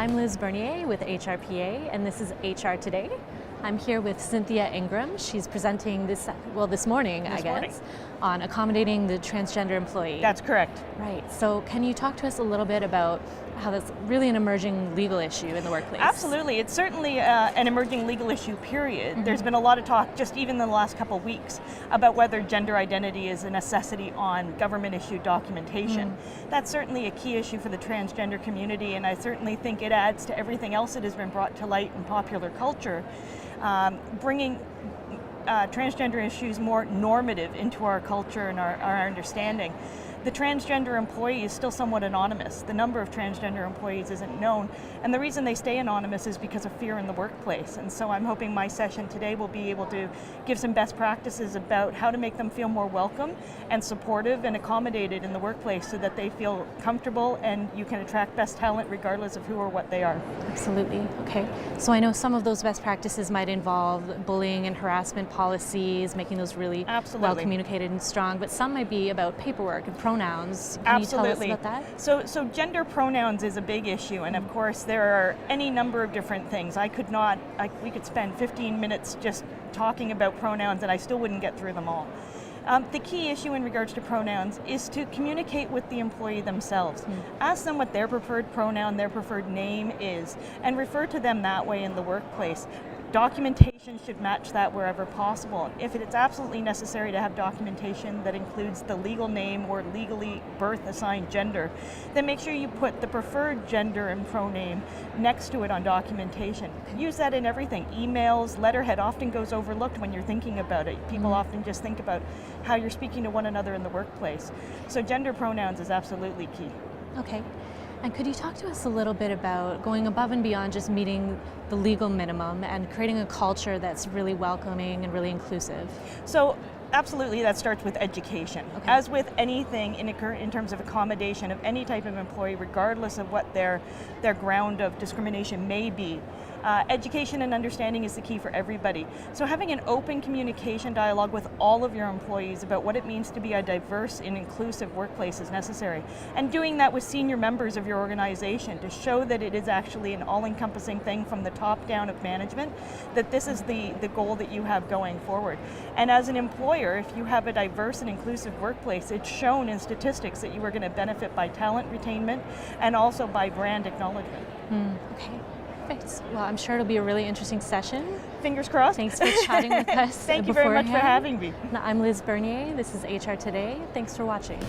I'm Liz Bernier with HRPA, and this is HR Today. I'm here with Cynthia Ingram. She's presenting this morning, on accommodating the transgender employee. That's correct. Right. So can you talk to us a little bit about how that's really an emerging legal issue in the workplace? Absolutely. It's certainly an emerging legal issue, period. Mm-hmm. There's been a lot of talk, just even in the last couple of weeks, about whether gender identity is a necessity on government-issued documentation. Mm-hmm. That's certainly a key issue for the transgender community, and I certainly think it adds to everything else that has been brought to light in popular culture, bringing transgender issues more normative into our culture and our understanding. The transgender employee is still somewhat anonymous. The number of transgender employees isn't known, and the reason they stay anonymous is because of fear in the workplace. And so I'm hoping my session today will be able to give some best practices about how to make them feel more welcome and supportive and accommodated in the workplace so that they feel comfortable and you can attract best talent regardless of who or what they are. Absolutely. Okay. So I know some of those best practices might involve bullying and harassment policies, making those really well communicated and strong, but some might be about paperwork and pronouns. Can you tell us about that? So gender pronouns is a big issue, and of course there are any number of different things. We could spend 15 minutes just talking about pronouns and I still wouldn't get through them all. The key issue in regards to pronouns is to communicate with the employee themselves. Ask them what their preferred pronoun, their preferred name is, and refer to them that way in the workplace. Documentation should match that wherever possible. If it's absolutely necessary to have documentation that includes the legal name or legally birth-assigned gender, then make sure you put the preferred gender and proname next to it on documentation. Use that in everything. Emails, letterhead often goes overlooked when you're thinking about it. People often just think about how you're speaking to one another in the workplace. So gender pronouns is absolutely key. Okay. And could you talk to us a little bit about going above and beyond just meeting the legal minimum and creating a culture that's really welcoming and really inclusive? So absolutely, that starts with education. Okay. As with anything in terms of accommodation of any type of employee, regardless of what their ground of discrimination may be, education and understanding is the key for everybody. So having an open communication dialogue with all of your employees about what it means to be a diverse and inclusive workplace is necessary. And doing that with senior members of your organization to show that it is actually an all-encompassing thing from the top down of management, that this is the goal that you have going forward. And as an employer, if you have a diverse and inclusive workplace, it's shown in statistics that you are going to benefit by talent retainment and also by brand acknowledgement. Okay. Perfect. Well, I'm sure it'll be a really interesting session. Fingers crossed. Thanks for chatting with us. Thank you very much for having me. I'm Liz Bernier. This is HR Today. Thanks for watching.